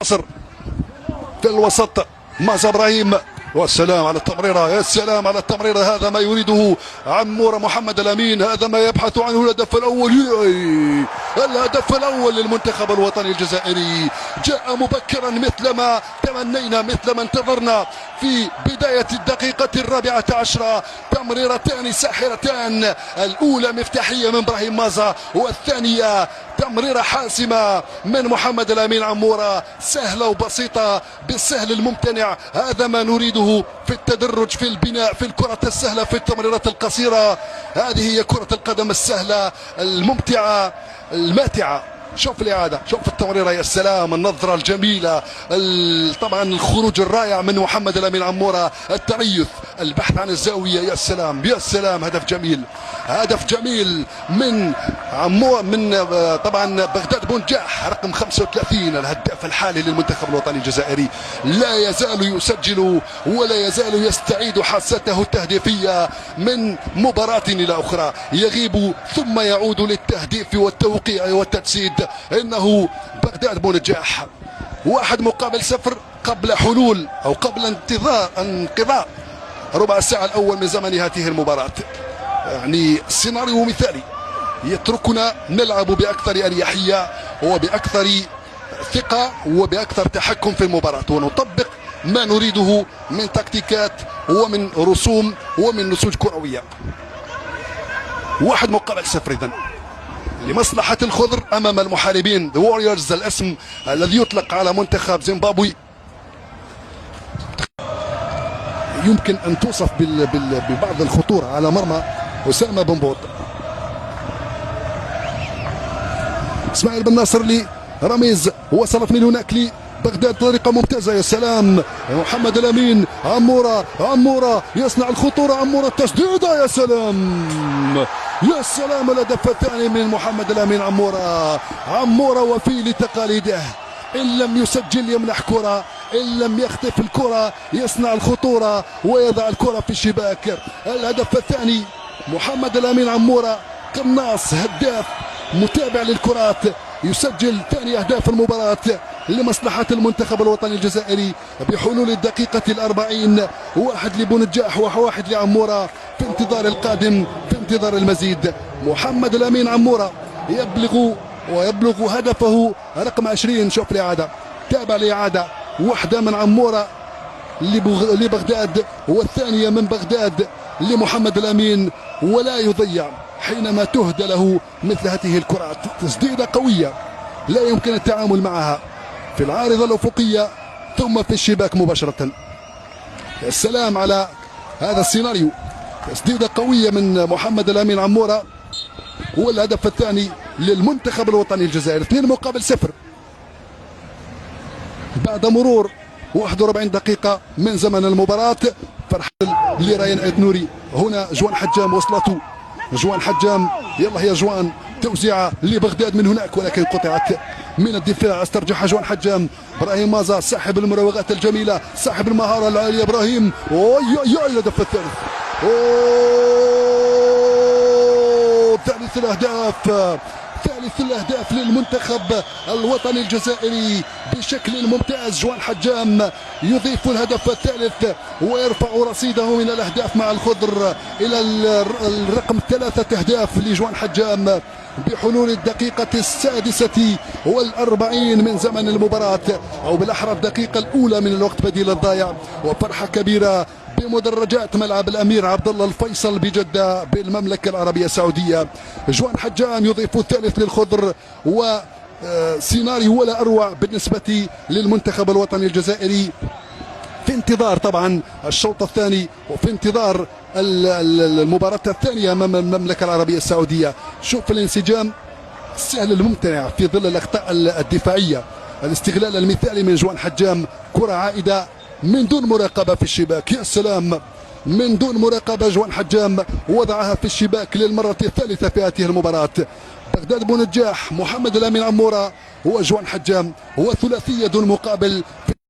ناصر في الوسط مازا ابراهيم، والسلام على التمريره، يا سلام على التمريره. هذا ما يريده عمورة محمد الامين، هذا ما يبحث عنه الهدف الاول. الهدف الاول للمنتخب الوطني الجزائري جاء مبكرا مثلما تمنينا، مثلما انتظرنا في بدايه الدقيقه 14. تمريرتان ساحرتان، الاولى مفتاحيه من ابراهيم مازا، والثانيه تمريره حاسمه من محمد الامين عمورة. سهله وبسيطه بالسهل الممتنع، هذا ما نريده في التدرج، في البناء، في الكره السهله، في التمريرات القصيره. هذه هي كره القدم السهله الممتعه الماتعه. شوف الإعادة، شوف التمريرة، يا سلام، النظرة الجميلة، طبعا الخروج الرائع من محمد الأمين عمورة، التريث، البحث عن الزاوية، يا سلام يا سلام. هدف جميل، هدف جميل من طبعا بغداد بونجاح رقم 35، الهداف الحالي للمنتخب الوطني الجزائري. لا يزال يسجل ولا يزال يستعيد حاسته التهديفية من مباراة إلى أخرى، يغيب ثم يعود للتهديف والتوقيع والتجسيد. إنه بغداد بونجاح 1-0 قبل حلول أو قبل انقضاء ربع ساعة الأول من زمن هذه المباراة. يعني سيناريو مثالي يتركنا نلعب بأكثر أريحية وبأكثر ثقة وبأكثر تحكم في المباراة، ونطبق ما نريده من تكتيكات ومن رسوم ومن نسوج كروية. 1-0 إذن لمصلحة الخضر أمام المحاربين The Warriors، الاسم الذي يطلق على منتخب زيمبابوي. يمكن أن توصف ببعض الخطورة على مرمى أسامة بنبوط. اسماعيل بن ناصر لرميز، وصلت من هناك بغداد بطريقة ممتازة، يا سلام. محمد الأمين عمورة يصنع الخطورة، عمورة التسديدة، يا سلام يا سلام. الهدف الثاني من محمد الأمين عمورة وفي لتقاليده، إن لم يسجل يمنح كرة، إن لم يخطف الكرة يصنع الخطورة ويضع الكرة في الشباك. الهدف الثاني محمد الأمين عمورة، قناص، هداف، متابع للكرات، يسجل ثاني أهداف المباراة لمصلحة المنتخب الوطني الجزائري بحلول الدقيقة 40. 1 لبونجاح و1 لعمورة، في انتظار القادم، في انتظار المزيد. محمد الأمين عمورة يبلغ هدفه رقم 20. شوف الإعادة، تابع الإعادة، واحدة من عمورة لبغداد والثانية من بغداد لمحمد الأمين، ولا يضيع حينما تهدى له مثل هذه الكرات. تسديدة قوية لا يمكن التعامل معها في العارضة الأفقية ثم في الشباك مباشرة. السلام على هذا السيناريو، تسديدة قوية من محمد الأمين عمورة، والهدف الثاني للمنتخب الوطني الجزائري. 2-0 بعد مرور 41 دقيقة من زمن المباراة. فرحة لريان ادنوري، هنا جوان حجام وصلته، جوان حجام، يلا يا جوان، توزيعة لبغداد من هناك ولكن قطعت من الدفاع، استرجعها جوان حجام. ابراهيم مازا صاحب المراوغات الجميلة، صاحب المهارة العالية، ابراهيم، الهدف الثالث، ثالث الأهداف للمنتخب الوطني الجزائري بشكل ممتاز. جوان حجام يضيف الهدف الثالث ويرفع رصيده من الأهداف مع الخضر إلى الرقم 3 أهداف لجوان حجام بحلول الدقيقة 46 من زمن المباراة، أو بالأحرى الدقيقة الأولى من الوقت بديل الضايع. وفرحة كبيرة بمدرجات ملعب الأمير عبد الله الفيصل بجدة بالمملكة العربية السعودية. جوان حجام يضيف الثالث للخضر، وسيناريو ولا أروع بالنسبة للمنتخب الوطني الجزائري في انتظار طبعا الشوط الثاني وفي انتظار المباراة الثانية أمام المملكة العربية السعودية. شوف الانسجام السهل الممتنع في ظل الأخطاء الدفاعية، الاستغلال المثالي من جوان حجام، كرة عائدة من دون مراقبة في الشباك، يا سلام، من دون مراقبة. جوان حجام وضعها في الشباك للمرة الثالثة في هذه المباراة. بغداد بونجاح، محمد الأمين عمورة وجوان حجام، وثلاثية دون مقابل.